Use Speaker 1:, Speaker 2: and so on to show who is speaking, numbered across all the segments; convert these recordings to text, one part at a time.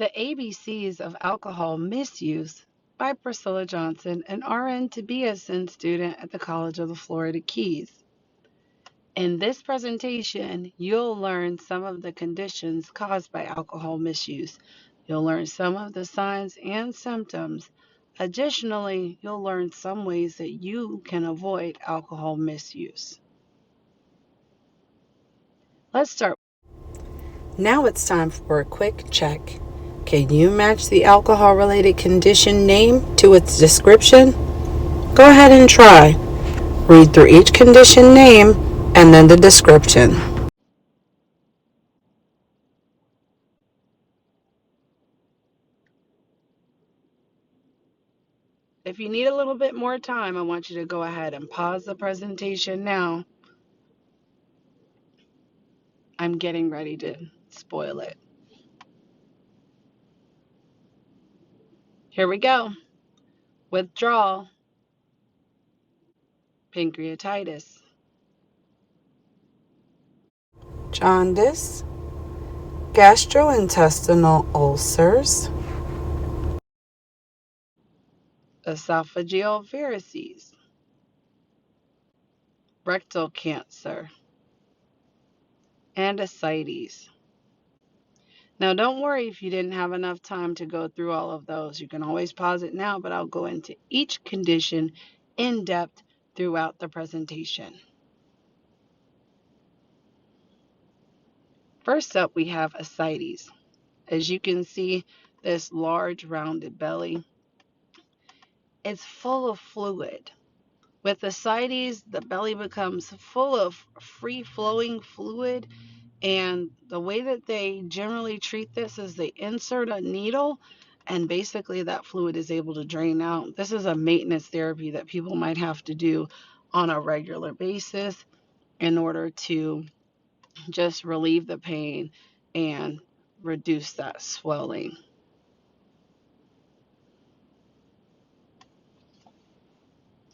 Speaker 1: The ABCs of Alcohol Misuse by Priscilla Johnson, an RN to BSN student at the College of the Florida Keys. In this presentation, you'll learn some of the conditions caused by alcohol misuse. You'll learn some of the signs and symptoms. Additionally, you'll learn some ways that you can avoid alcohol misuse. Let's start. Now it's time for a quick check. Can you match the alcohol-related condition name to its description? Go ahead and try. Read through each condition name and then the description. If you need a little bit more time, I want you to go ahead and pause the presentation now. I'm getting ready to spoil it. Here we go. Withdrawal, pancreatitis, jaundice, gastrointestinal ulcers, esophageal varices, rectal cancer, and ascites. Now, don't worry if you didn't have enough time to go through all of those. You can always pause it now, but I'll go into each condition in depth throughout the presentation. First up, we have ascites. As you can see, this large rounded belly, it's full of fluid. With ascites, the belly becomes full of free-flowing fluid, and the way that they generally treat this is they insert a needle and basically that fluid is able to drain out. This is a maintenance therapy that people might have to do on a regular basis in order to just relieve the pain and reduce that swelling.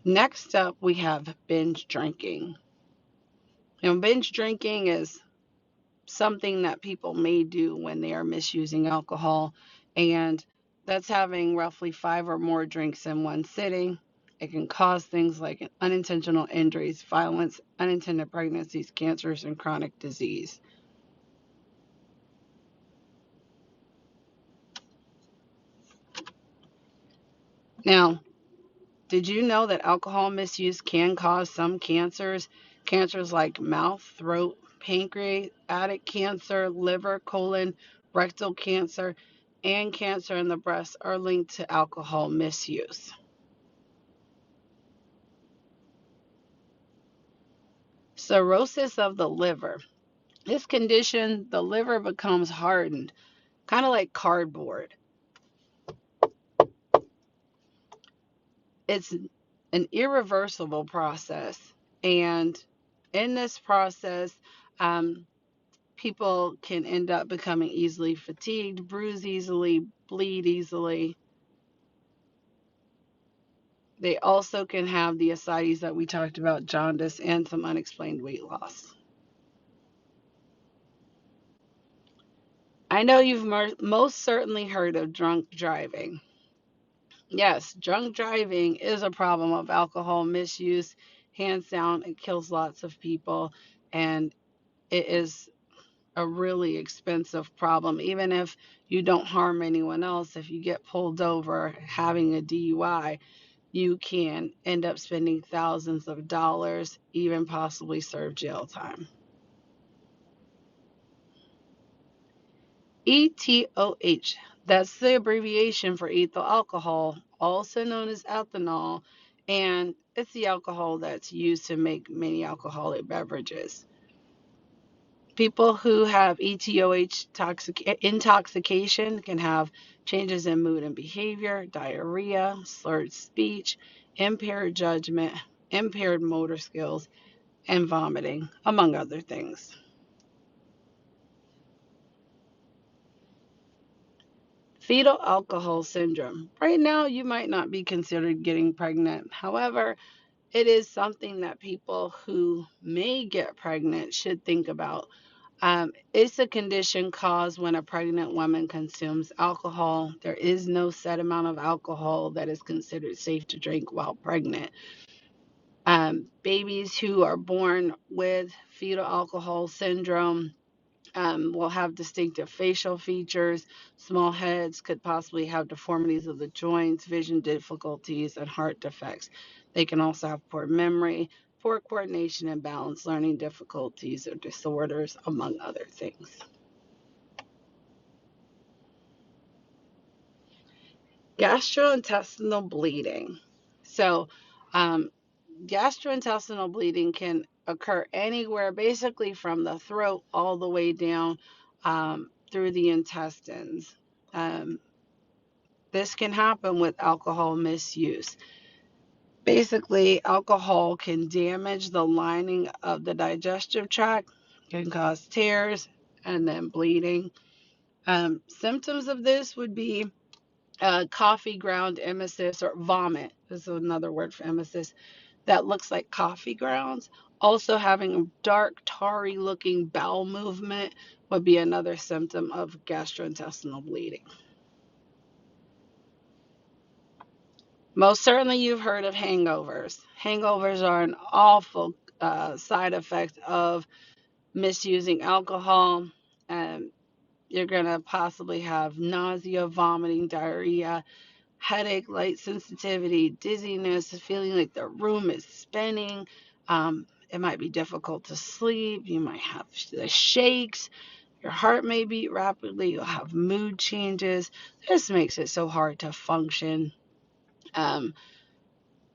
Speaker 1: Next up, we have binge drinking. Binge drinking is something that people may do when they are misusing alcohol, and that's having roughly 5 or more drinks in one sitting. It can cause things like unintentional injuries, violence, unintended pregnancies, cancers, and chronic disease. Now, did you know that alcohol misuse can cause some cancers? Cancers like mouth, throat, pancreatic cancer, liver, colon, rectal cancer, and cancer in the breast are linked to alcohol misuse. Cirrhosis of the liver. This condition, the liver becomes hardened, kind of like cardboard. It's an irreversible process, and in this process, um, people can end up becoming easily fatigued, bruise easily, bleed easily. They also can have the ascites that we talked about, jaundice, and some unexplained weight loss. I know you've most certainly heard of drunk driving. Yes, drunk driving is a problem of alcohol misuse. Hands down, it kills lots of people, and it is a really expensive problem. Even if you don't harm anyone else, if you get pulled over having a DUI, you can end up spending thousands of dollars, even possibly serve jail time. ETOH, that's the abbreviation for ethyl alcohol, also known as ethanol, and it's the alcohol that's used to make many alcoholic beverages. People who have ETOH intoxication can have changes in mood and behavior, diarrhea, slurred speech, impaired judgment, impaired motor skills, and vomiting, among other things. Fetal alcohol syndrome. Right now, you might not be considered getting pregnant. However, it is something that people who may get pregnant should think about. It's a condition caused when a pregnant woman consumes alcohol. There is no set amount of alcohol that is considered safe to drink while pregnant. Babies who are born with fetal alcohol syndrome will have distinctive facial features. Small heads could possibly have deformities of the joints, vision difficulties, and heart defects. They can also have poor memory, poor coordination and balance, learning difficulties or disorders, among other things. Gastrointestinal bleeding. So, um, gastrointestinal bleeding can occur anywhere, basically from the throat all the way down through the intestines. Um, this can happen with alcohol misuse. Basically, alcohol can damage the lining of the digestive tract, can cause tears and then bleeding. Symptoms of this would be coffee ground emesis or vomit. This is another word for emesis that looks like coffee grounds. Also, having a dark, tarry looking bowel movement would be another symptom of gastrointestinal bleeding. Most certainly, you've heard of hangovers. Hangovers are an awful side effect of misusing alcohol. Um, you're going to possibly have nausea, vomiting, diarrhea, headache, light sensitivity, dizziness, feeling like the room is spinning. It might be difficult to sleep. You might have the shakes. Your heart may beat rapidly. You'll have mood changes. This makes it so hard to function um,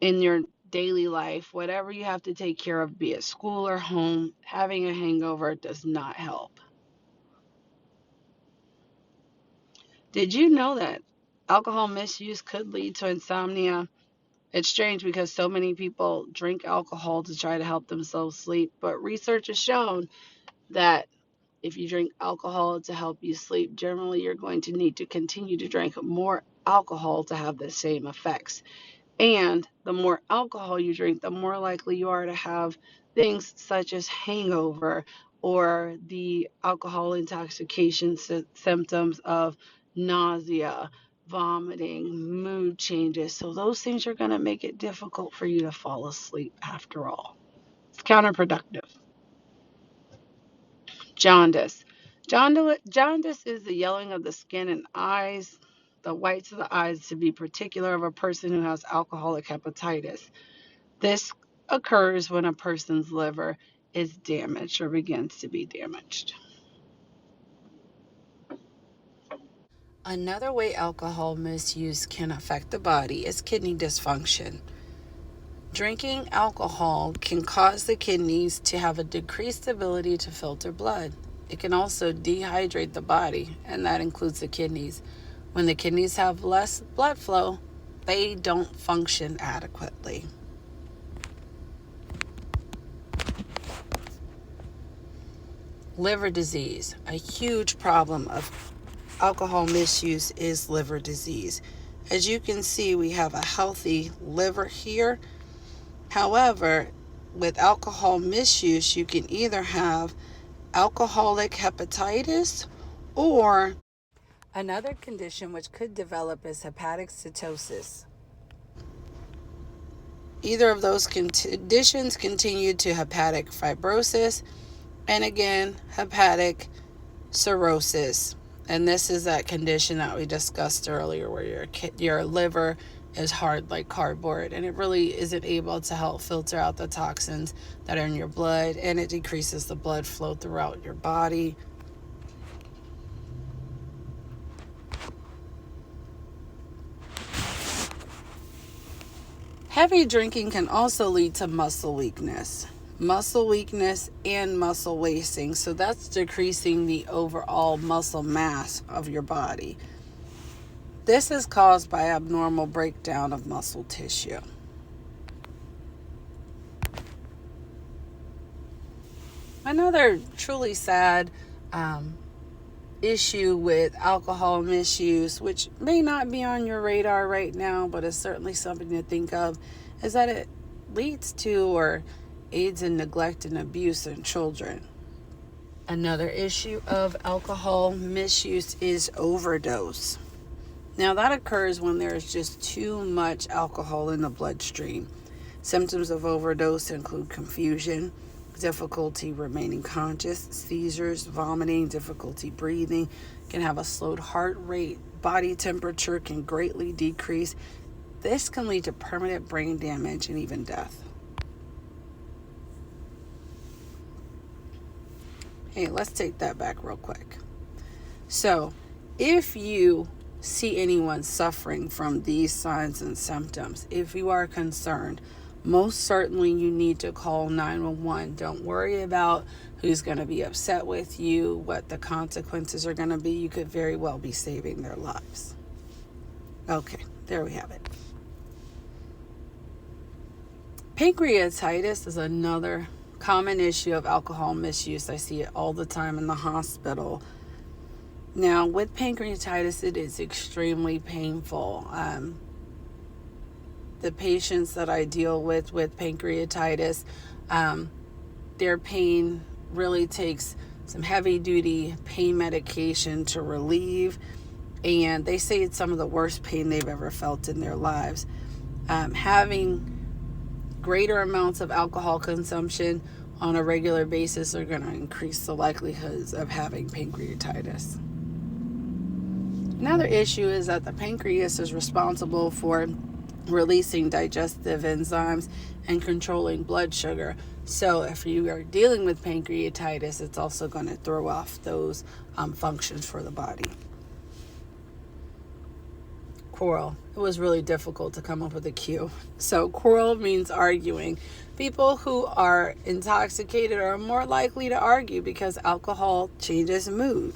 Speaker 1: in your daily life. Whatever you have to take care of, be it school or home, having a hangover does not help. Did you know that alcohol misuse could lead to insomnia? It's strange because so many people drink alcohol to try to help themselves sleep, but research has shown that if you drink alcohol to help you sleep, generally you're going to need to continue to drink more alcohol to have the same effects. And the more alcohol you drink, the more likely you are to have things such as hangover or the alcohol intoxication symptoms of nausea, vomiting, mood changes. So those things are going to make it difficult for you to fall asleep after all. It's counterproductive. Jaundice. Jaundice is the yellowing of the skin and eyes, the whites of the eyes to be particular of a person who has alcoholic hepatitis. This occurs when a person's liver is damaged or begins to be damaged. Another way alcohol misuse can affect the body is kidney dysfunction. Drinking alcohol can cause the kidneys to have a decreased ability to filter blood. It can also dehydrate the body, and that includes the kidneys. When the kidneys have less blood flow, they don't function adequately. Liver disease. A huge problem of alcohol misuse is liver disease. As you can see, we have a healthy liver here. However, with alcohol misuse, you can either have alcoholic hepatitis or another condition which could develop is hepatic steatosis. Either of those conditions continue to hepatic fibrosis and again hepatic cirrhosis. And this is that condition that we discussed earlier where your liver is hard like cardboard and it really isn't able to help filter out the toxins that are in your blood, and it decreases the blood flow throughout your body. Heavy drinking can also lead to muscle weakness and muscle wasting. So that's decreasing the overall muscle mass of your body. This is caused by abnormal breakdown of muscle tissue. Another truly sad issue with alcohol misuse, which may not be on your radar right now, but is certainly something to think of, is that it leads to or aids in neglect and abuse in children. Another issue of alcohol misuse is overdose. Now, that occurs when there's just too much alcohol in the bloodstream. Symptoms of overdose include confusion, difficulty remaining conscious, seizures, vomiting, difficulty breathing, can have a slowed heart rate, body temperature can greatly decrease. This can lead to permanent brain damage and even death. Hey, let's take that back real quick. So, if you see anyone suffering from these signs and symptoms, if you are concerned, most certainly you need to call 911. Don't worry about who's going to be upset with you, what the consequences are going to be. You could very well be saving their lives. Okay, there we have it. Pancreatitis is another common issue of alcohol misuse. I see it all the time in the hospital. Now, with pancreatitis, it is extremely painful. The patients that I deal with pancreatitis, their pain really takes some heavy-duty pain medication to relieve, and they say it's some of the worst pain they've ever felt in their lives. Having greater amounts of alcohol consumption on a regular basis are going to increase the likelihoods of having pancreatitis. Another issue is that the pancreas is responsible for releasing digestive enzymes and controlling blood sugar. So if you are dealing with pancreatitis, it's also going to throw off those functions for the body. Quarrel. It was really difficult to come up with a Q. So quarrel means arguing. People who are intoxicated are more likely to argue because alcohol changes mood.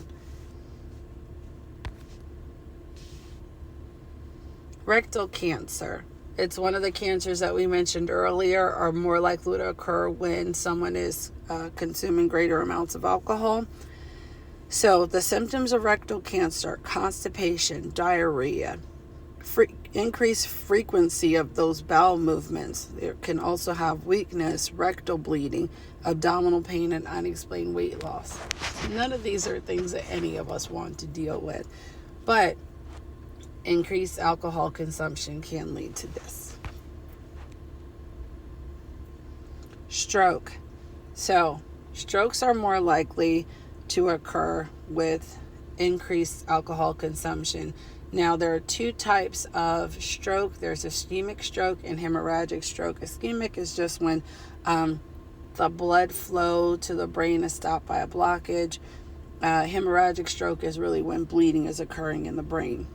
Speaker 1: Rectal cancer. It's one of the cancers that we mentioned earlier are more likely to occur when someone is consuming greater amounts of alcohol. So the symptoms of rectal cancer: constipation, diarrhea, increased frequency of those bowel movements. It can also have weakness, rectal bleeding, abdominal pain, and unexplained weight loss. None of these are things that any of us want to deal with, but increased alcohol consumption can lead to this. Stroke. So, strokes are more likely to occur with increased alcohol consumption. Now, there are two types of stroke. There's ischemic stroke and hemorrhagic stroke. Ischemic is just when the blood flow to the brain is stopped by a blockage. Hemorrhagic stroke is really when bleeding is occurring in the brain.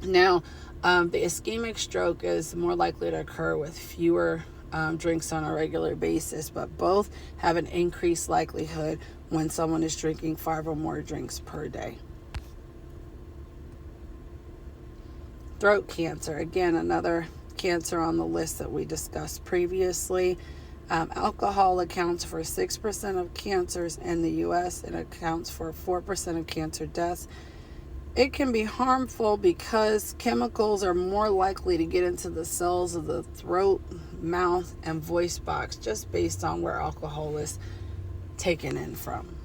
Speaker 1: Now, the ischemic stroke is more likely to occur with fewer drinks on a regular basis, but both have an increased likelihood when someone is drinking 5 or more drinks per day. Throat cancer, again, another cancer on the list that we discussed previously. Alcohol accounts for 6% of cancers in the U.S. and accounts for 4% of cancer deaths. It can be harmful because chemicals are more likely to get into the cells of the throat, mouth, and voice box just based on where alcohol is taken in from.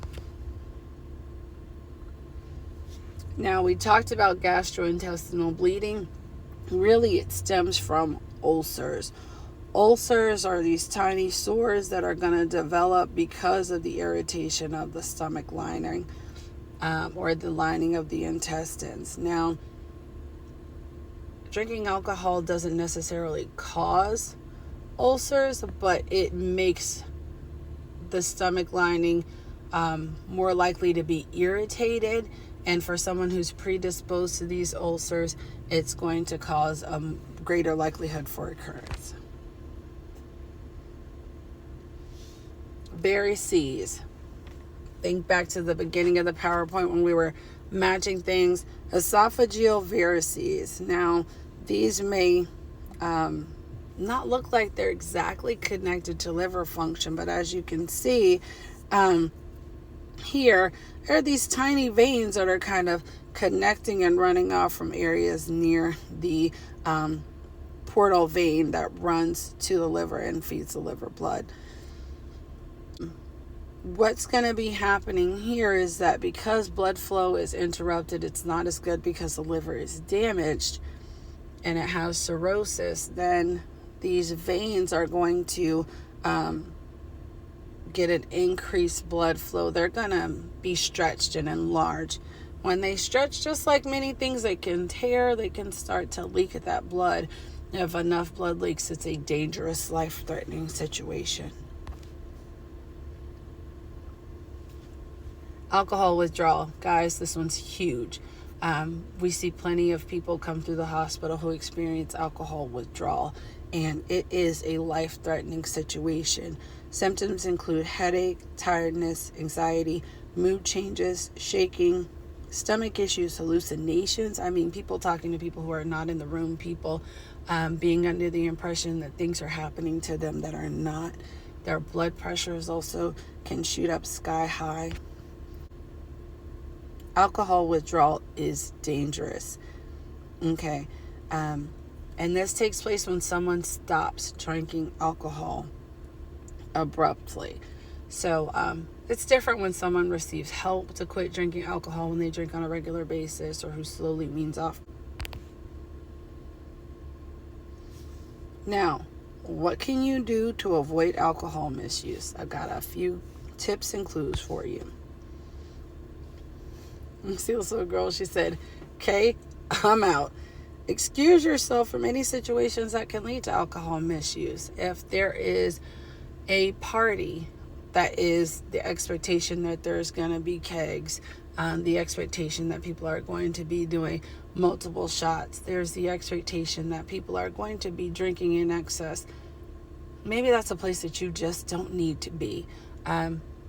Speaker 1: Now, we talked about gastrointestinal bleeding. Really, it stems from ulcers. Ulcers are these tiny sores that are going to develop because of the irritation of the stomach lining. Or the lining of the intestines. Now, drinking alcohol doesn't necessarily cause ulcers, but it makes the stomach lining more likely to be irritated. And for someone who's predisposed to these ulcers, it's going to cause a greater likelihood for occurrence. Varices. Think back to the beginning of the PowerPoint when we were matching things. Esophageal varices. Now, these may not look like they're exactly connected to liver function, but as you can see here, there are these tiny veins that are kind of connecting and running off from areas near the portal vein that runs to the liver and feeds the liver blood. what's going to be happening here is that because blood flow is interrupted, it's not as good because the liver is damaged and it has cirrhosis, then these veins are going to get an increased blood flow. They're going to be stretched and enlarged. When they stretch, just like many things, they can tear, they can start to leak at that blood. If enough blood leaks, it's a dangerous, life-threatening situation. Alcohol withdrawal. Guys, this one's huge. We see plenty of people come through the hospital who experience alcohol withdrawal, and it is a life-threatening situation. Symptoms include headache, tiredness, anxiety, mood changes, shaking, stomach issues, hallucinations. I mean, people talking to people who are not in the room, people being under the impression that things are happening to them that are not. Their blood pressures also can shoot up sky high. Alcohol withdrawal is dangerous. Okay. And this takes place when someone stops drinking alcohol abruptly. So it's different when someone receives help to quit drinking alcohol when they drink on a regular basis, or who slowly weans off. Now, what can you do to avoid alcohol misuse? I've got a few tips and clues for you. See this little girl, she said, "Okay, I'm out." Excuse yourself from any situations that can lead to alcohol misuse. If there is a party, that is the expectation that there's going to be kegs, the expectation that people are going to be doing multiple shots. There's the expectation that people are going to be drinking in excess. Maybe that's a place that you just don't need to be.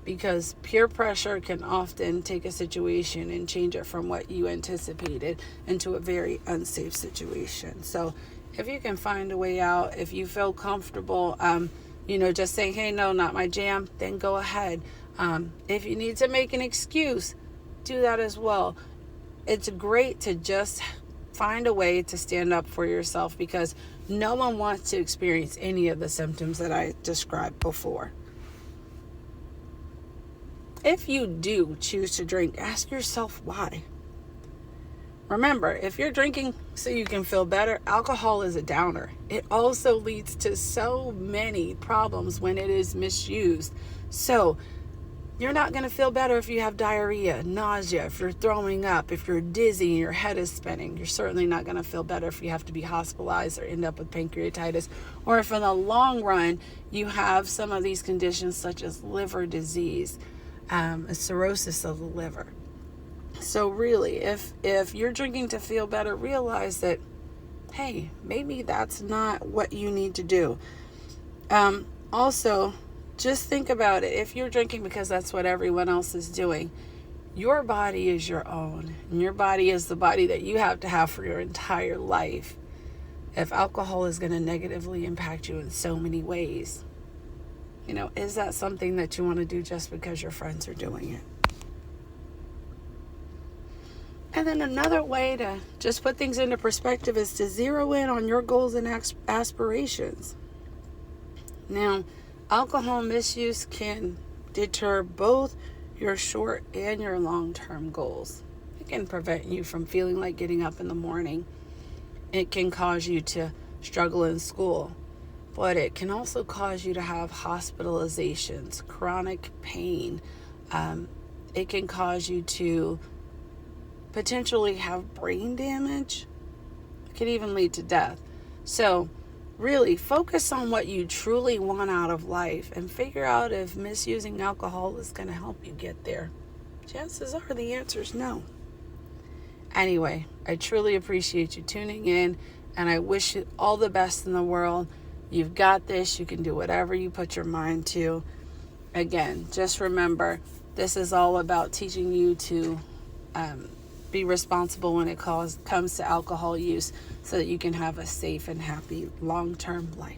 Speaker 1: Because peer pressure can often take a situation and change it from what you anticipated into a very unsafe situation. So if you can find a way out, if you feel comfortable, just saying, "Hey, no, not my jam," then go ahead. If you need to make an excuse, do that as well. It's great to just find a way to stand up for yourself, because no one wants to experience any of the symptoms that I described before. If you do choose to drink, ask yourself why. Remember, if you're drinking so you can feel better, alcohol is a downer. It also leads to so many problems when it is misused. So you're not going to feel better if you have diarrhea, nausea, if you're throwing up, if you're dizzy and your head is spinning. You're certainly not going to feel better if you have to be hospitalized or end up with pancreatitis, or if in the long run you have some of these conditions such as liver disease, a cirrhosis of the liver. So really, if you're drinking to feel better, realize that, hey, maybe that's not what you need to do. Also, just think about it. If you're drinking because that's what everyone else is doing, your body is your own. And your body is the body that you have to have for your entire life. If alcohol is going to negatively impact you in so many ways, is that something that you want to do just because your friends are doing it? And then another way to just put things into perspective is to zero in on your goals and aspirations. Now, alcohol misuse can deter both your short and your long-term goals. It can prevent you from feeling like getting up in the morning. It can cause you to struggle in school. But it can also cause you to have hospitalizations, chronic pain. It can cause you to potentially have brain damage. It can even lead to death. So really focus on what you truly want out of life and figure out if misusing alcohol is going to help you get there. Chances are the answer is no. Anyway, I truly appreciate you tuning in, and I wish you all the best in the world. You've got this. You can do whatever you put your mind to. Again, just remember, this is all about teaching you to be responsible when it comes to alcohol use, so that you can have a safe and happy long-term life.